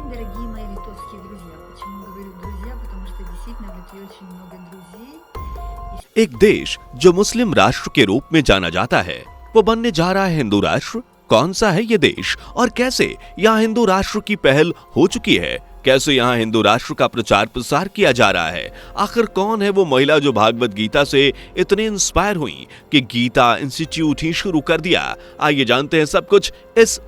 Дорогие мои литовские друзья. Почему говорю друзья? Потому что действительно в Литве очень много друзей. एक देश जो मुस्लिम राष्ट्र के रूप में जाना जाता है वो बनने जा रहा है हिंदू राष्ट्र। कौन सा है ये देश और कैसे यहाँ हिंदू राष्ट्र की पहल हो चुकी है, कैसे यहाँ हिंदू राष्ट्र का प्रचार प्रसार किया जा रहा है, आखिर कौन है वो महिला जो भागवत गीता से इतने इंस्पायर हुई कि गीता इंस्टीट्यूट ही शुरू कर दिया। आइए जानते हैं सब कुछ इस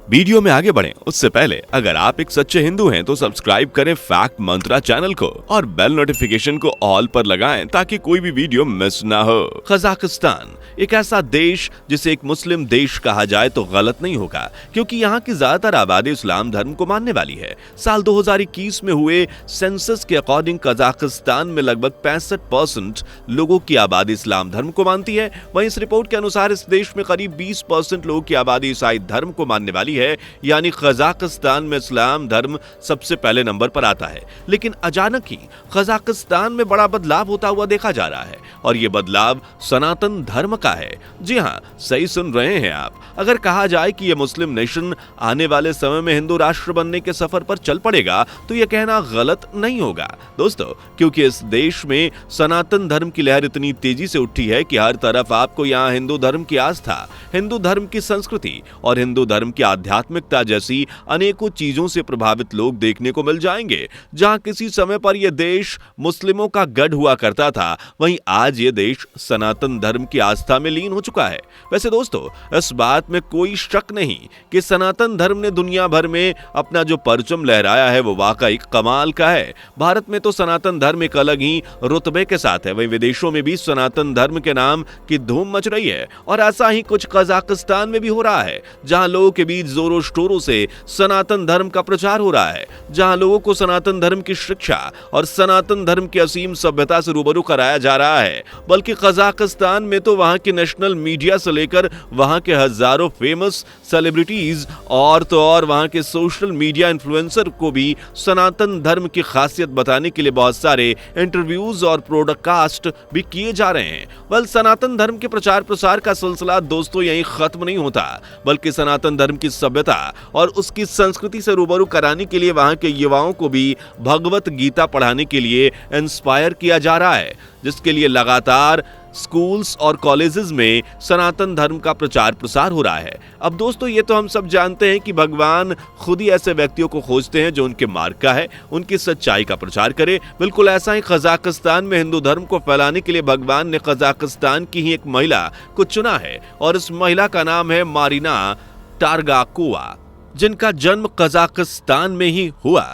वीडियो में आगे बढ़ें उससे पहले अगर आप एक सच्चे हिंदू हैं तो सब्सक्राइब करें फैक्ट मंत्रा चैनल को और बेल नोटिफिकेशन को ऑल पर लगाएं ताकि कोई भी वीडियो मिस ना हो। कजाकिस्तान एक ऐसा देश जिसे एक मुस्लिम देश कहा जाए तो गलत नहीं होगा, क्योंकि यहाँ की ज्यादातर आबादी इस्लाम धर्म को मानने वाली है। साल 2021 में हुए सेंसस के अकॉर्डिंग कजाकिस्तान में लगभग 65% लोगों की आबादी इस्लाम धर्म को मानती है। वहीं इस रिपोर्ट के अनुसार इस देश में करीब 20% लोगों की आबादी ईसाई धर्म को मानने वाली है, यानी कजाकिस्तान में इस्लाम धर्म सबसे पहले नंबर पर आता है। लेकिन अचानक ही कजाकिस्तान में बड़ा बदलाव होता हुआ देखा जा रहा है और ये बदलाव सनातन धर्म का है। जी हाँ, सही सुन रहे हैं आप। अगर कहा जाए कि ये मुस्लिम नेशन आने वाले समय में हिंदू राष्ट्र बनने के सफर पर चल पड़ेगा तो यह कहना गलत नहीं होगा दोस्तों, क्योंकि इस देश में सनातन धर्म की लहर इतनी तेजी से उठी है कि हर तरफ आपको यहाँ हिंदू धर्म की आस्था, हिंदू धर्म की संस्कृति और हिंदू धर्म की आध्यात्मिकता जैसी अनेकों चीजों से प्रभावित लोग देखने को मिल जाएंगे। जहां किसी समय पर यह देश मुस्लिमों का गढ़ हुआ करता था, वहीं आज ये देश सनातन धर्म की आस्था में लीन हो चुका है। वैसे दोस्तों, इस बात में कोई शक नहीं कि सनातन धर्म ने दुनिया भर में अपना जो परचम लहराया है वो वाकई कमाल का है। भारत में तो सनातन धर्म एक अलग ही रुतबे के साथ है, वहीं विदेशों में भी सनातन धर्म के नाम की धूम मच रही है और ऐसा ही कुछ कजाकिस्तान में भी हो रहा है, जहां लोगों के बीच जोरों शोरों से सनातन धर्म का प्रचार हो रहा है, जहां लोगों को सनातन धर्म की शिक्षा और सनातन धर्म की असीम सभ्यता से रूबरू कराया जा रहा है। बल्कि कजाकिस्तान में तो वहां की नेशनल मीडिया से लेकर वहां के हजारों फेमस सेलिब्रिटीज और तो और वहां के सोशल मीडिया इन्फ्लुएंसर को भी सनातन धर्म की खासियत बताने के लिए बहुत सारे इंटरव्यूज और प्रोडकास्ट भी किए जा रहे हैं। वेल, सनातन धर्म के प्रचार प्रसार का सिलसिला दोस्तों यहीं खत्म नहीं होता, बल्कि सनातन धर्म की सभ्यता और उसकी संस्कृति से रूबरू कराने के लिए वहां के युवाओं को भी भगवत गीता पढ़ाने के लिए इंस्पायर किया जा रहा है, जिसके लिए लगातार स्कूल्स और कॉलेजेस में सनातन धर्म का प्रचार प्रसार हो रहा है। अब दोस्तों, ये तो हम सब जानते हैं कि भगवान खुद ही ऐसे व्यक्तियों को खोजते हैं जो उनके मार्ग का है, उनकी सच्चाई का प्रचार करे। बिल्कुल ऐसा ही कजाकिस्तान में हिंदू धर्म को फैलाने के लिए भगवान ने कजाकिस्तान की ही एक महिला को चुना है और इस महिला का नाम है मारिना टारगाकोवा, जिनका जन्म कजाकिस्तान में ही हुआ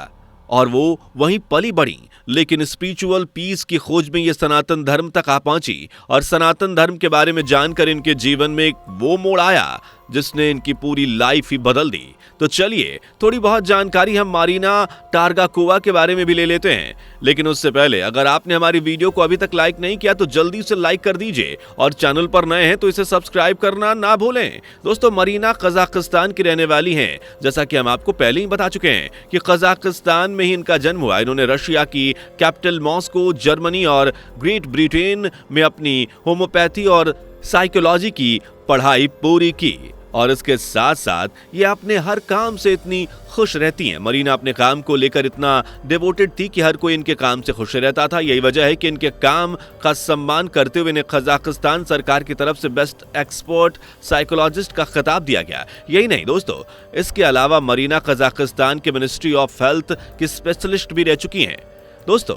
और वो वहीं पली बढ़ी। लेकिन स्पिरिचुअल पीस की खोज में ये सनातन धर्म तक आ पहुंची और सनातन धर्म के बारे में जानकर इनके जीवन में एक वो मोड़ आया जिसने इनकी पूरी लाइफ ही बदल दी। तो चलिए थोड़ी बहुत जानकारी हम मारिना टारगाकोवा के बारे में भी ले लेते हैं। लेकिन उससे पहले अगर आपने हमारी वीडियो को अभी तक लाइक नहीं किया तो जल्दी से लाइक कर दीजिए और चैनल पर नए हैं तो इसे सब्सक्राइब करना ना भूलें। दोस्तों, मारिना कजाकिस्तान की रहने वाली हैं, जैसा कि हम आपको पहले ही बता चुके हैं कि कजाकिस्तान में ही इनका जन्म हुआ। इन्होंने रशिया की कैपिटल मॉस्को, जर्मनी और ग्रेट ब्रिटेन में अपनी होम्योपैथी और साइकोलॉजी की पढ़ाई पूरी की और इसके साथ साथ ये अपने हर काम से इतनी खुश रहती हैं। मरीना अपने काम को लेकर इतना डिवोटेड थी कि हर कोई इनके काम से खुश रहता था। यही वजह है कि इनके काम का सम्मान करते हुए इन्हें कजाकिस्तान सरकार की तरफ से बेस्ट एक्सपर्ट साइकोलॉजिस्ट का खिताब दिया गया। यही नहीं दोस्तों, इसके अलावा मरीना कजाकिस्तान के मिनिस्ट्री ऑफ हेल्थ की स्पेशलिस्ट भी रह चुकी हैं। दोस्तों,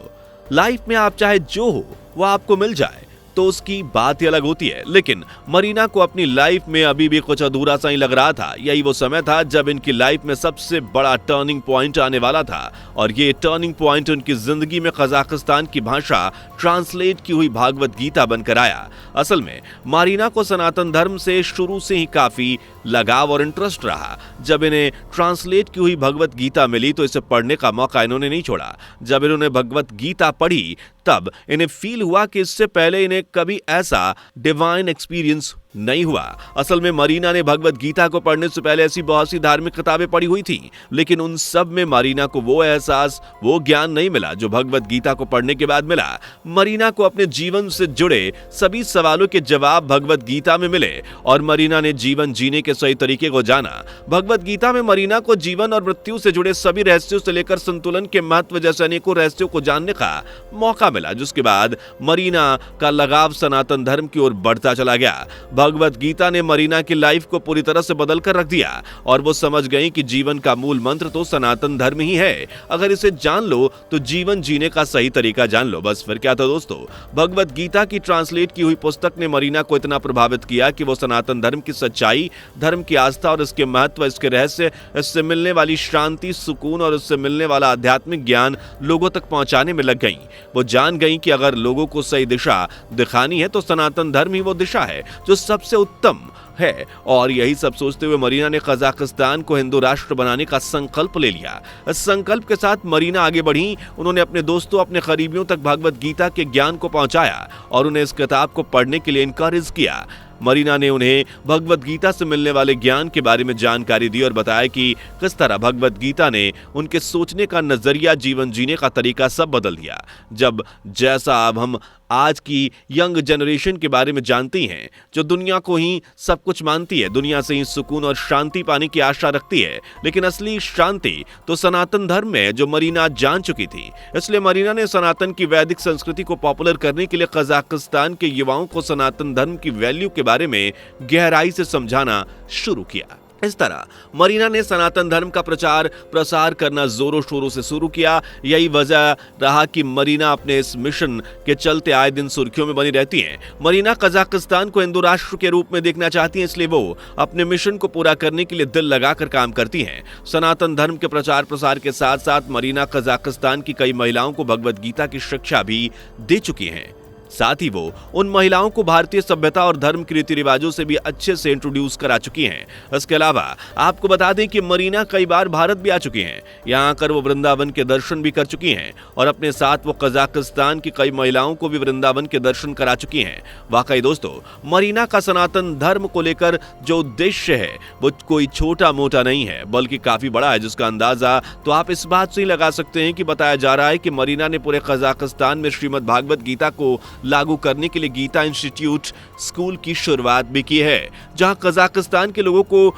लाइफ में आप चाहे जो हो वो आपको मिल जाए तो उसकी बात ही अलग होती है, लेकिन मरीना को अपनी लाइफ में अभी भी कुछ अधूरा सा ही लग रहा था। यही वो समय था जब इनकी लाइफ में सबसे बड़ा टर्निंग पॉइंट आने वाला था और ये टर्निंग पॉइंट उनकी जिंदगी में कजाकिस्तान की भाषा ट्रांसलेट की हुई भागवत गीता बनकर आया। असल में मारिना को सनातन धर्म से शुरू से ही काफी लगाव और इंटरेस्ट रहा। जब इन्हें ट्रांसलेट की हुई भगवत गीता मिली तो इसे पढ़ने का मौका इन्होंने नहीं छोड़ा। जब इन्होंने भगवत गीता पढ़ी तब इन्हें फील हुआ कि इससे पहले इन्हें कभी ऐसा डिवाइन एक्सपीरियंस नहीं हुआ। असल में मरीना ने भगवत गीता को पढ़ने से पहले ऐसी बहुत सी धार्मिक किताबें पढ़ी हुई थी, लेकिन उन सब में मरीना को वो एहसास, वो ज्ञान नहीं मिला जो भगवत गीता को पढ़ने के बाद मिला। मरीना को अपने जीवन से जुड़े सभी सवालों के जवाब भगवत गीता में मिले और मरीना ने जीवन जीने के सही तरीके को जाना। भगवत गीता में मरीना को जीवन और मृत्यु से जुड़े सभी रहस्यों से लेकर संतुलन के महत्व जैसे अनेकों रहस्यों को जानने का मौका मिला, जिसके बाद मरीना का लगाव सनातन धर्म की ओर बढ़ता चला गया। भगवत गीता ने मरीना की लाइफ को पूरी तरह से बदल कर रख दिया और वो समझ गई कि जीवन का मूल मंत्र तो सनातन धर्म ही है। अगर इसे जान लो तो जीवन जीने का सही तरीका जान लो। बस फिर क्या था दोस्तों, भगवत गीता की ट्रांसलेट की हुई पुस्तक ने मरीना को इतना प्रभावित किया कि वो सनातन धर्म की सच्चाई, धर्म की आस्था और इसके महत्व, इसके रहस्य, इससे मिलने वाली शांति, सुकून और इससे मिलने वाला आध्यात्मिक ज्ञान लोगों तक पहुंचाने में लग गई। वो जान गई कि अगर लोगों को सही दिशा दिखानी है तो सनातन धर्म ही वो दिशा है जो सबसे उत्तम है। और यही सब सोचते हुए मरीना ने कजाकिस्तान को हिंदू राष्ट्र बनाने का संकल्प ले लिया। इस संकल्प के साथ मरीना आगे बढ़ी। उन्होंने अपने दोस्तों, अपने करीबियों तक भगवत गीता के ज्ञान को पहुंचाया और उन्हें इस किताब को पढ़ने के लिए इनकरेज किया। मरीना ने उन्हें भगवत गीता से मिलने वाले ज्ञान के बारे में जानकारी दी और बताया कि किस तरह भगवत गीता ने उनके सोचने का नजरिया, जीवन जीने का तरीका सब बदल दिया। जब जैसा अब हम आज की यंग जनरेशन के बारे में जानती हैं, जो दुनिया को ही सब कुछ मानती है, दुनिया से ही सुकून और शांति पाने की आशा रखती है, लेकिन असली शांति तो सनातन धर्म में है, जो मरीना जान चुकी थी। इसलिए मरीना ने सनातन की वैदिक संस्कृति को पॉपुलर करने के लिए कजाकिस्तान के युवाओं को सनातन धर्म की वैल्यू के बारे में गहराई से समझाना शुरू किया। इस तरह मरीना ने सनातन धर्म का प्रचार प्रसार करना जोरों शोरों से शुरू किया। यही वजह रहा कि मरीना अपने इस मिशन के चलते आए दिन सुर्खियों में बनी रहती हैं। मरीना कजाकिस्तान को हिंदू राष्ट्र के रूप में देखना चाहती हैं, इसलिए वो अपने मिशन को पूरा करने के लिए दिल लगाकर काम करती हैं। सनातन धर्म के प्रचार प्रसार के साथ साथ मरीना कजाकिस्तान की कई महिलाओं को भगवत गीता की शिक्षा भी दे चुकी हैं। साथ ही वो उन महिलाओं को भारतीय सभ्यता और धर्म के रीति रिवाजों से भी अच्छे से इंट्रोड्यूस करा चुकी हैं। इसके अलावा आपको बता दें कि मरीना कई बार भारत भी आ चुकी हैं। यहाँ आकर वो वृंदावन के दर्शन भी कर चुकी हैं और अपने साथ वो कजाकिस्तान की कई महिलाओं को भी वृंदावन के दर्शन करा चुकी हैं। वाकई दोस्तों, मरीना का सनातन धर्म को लेकर जो उद्देश्य है वो कोई छोटा मोटा नहीं है, बल्कि काफी बड़ा है, जिसका अंदाजा तो आप इस बात से ही लगा सकते हैं कि बताया जा रहा है कि मरीना ने पूरे कजाकिस्तान में श्रीमद् भागवत गीता को लागू करने के लिए गीता इंस्टीट्यूट स्कूल की शुरुआत भी की है, जहां कजाकिस्तान के लोगों को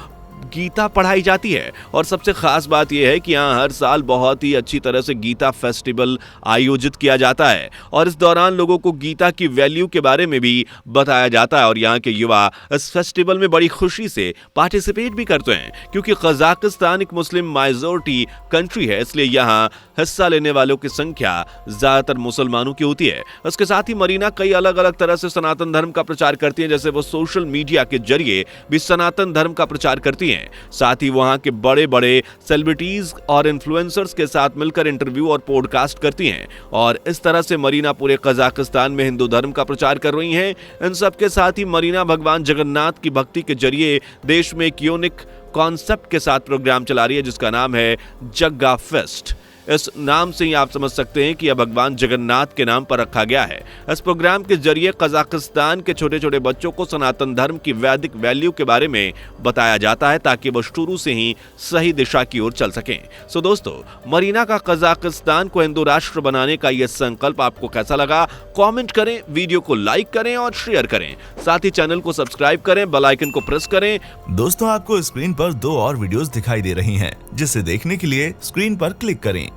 गीता पढ़ाई जाती है। और सबसे खास बात यह है कि यहाँ हर साल बहुत ही अच्छी तरह से गीता फेस्टिवल आयोजित किया जाता है और इस दौरान लोगों को गीता की वैल्यू के बारे में भी बताया जाता है। और यहाँ के युवा इस फेस्टिवल में बड़ी खुशी से पार्टिसिपेट भी करते हैं, क्योंकि कजाकिस्तान एक मुस्लिम माइजॉरिटी कंट्री है, इसलिए यहाँ हिस्सा लेने वालों की संख्या ज्यादातर मुसलमानों की होती है। इसके साथ ही मरीना कई अलग अलग तरह से सनातन धर्म का प्रचार करती है, जैसे वो सोशल मीडिया के जरिए भी सनातन धर्म का प्रचार करती है। साथ ही वहां के बड़े बड़े सेलिब्रिटीज और इन्फ्लुएंसर्स के साथ मिलकर इंटरव्यू और पॉडकास्ट करती हैं और इस तरह से मरीना पूरे कजाकिस्तान में हिंदू धर्म का प्रचार कर रही हैं। इन सब के साथ ही मरीना भगवान जगन्नाथ की भक्ति के जरिए देश में एक यूनिक कॉन्सेप्ट के साथ प्रोग्राम चला रही है, जिसका नाम है जग्गा फेस्ट। इस नाम से ही आप समझ सकते हैं कि यह भगवान जगन्नाथ के नाम पर रखा गया है। इस प्रोग्राम के जरिए कजाकिस्तान के छोटे छोटे बच्चों को सनातन धर्म की वैदिक वैल्यू के बारे में बताया जाता है, ताकि वो शुरू से ही सही दिशा की ओर चल सकें। सो दोस्तों, मरीना का कजाकिस्तान को हिंदू राष्ट्र बनाने का यह संकल्प आपको कैसा लगा? कमेंट करें, वीडियो को लाइक करें और शेयर करें। साथ ही चैनल को सब्सक्राइब करें, बेल आइकन को प्रेस करें। दोस्तों, आपको स्क्रीन पर 2 और वीडियोस दिखाई दे रही हैं, जिसे देखने के लिए स्क्रीन पर क्लिक करें।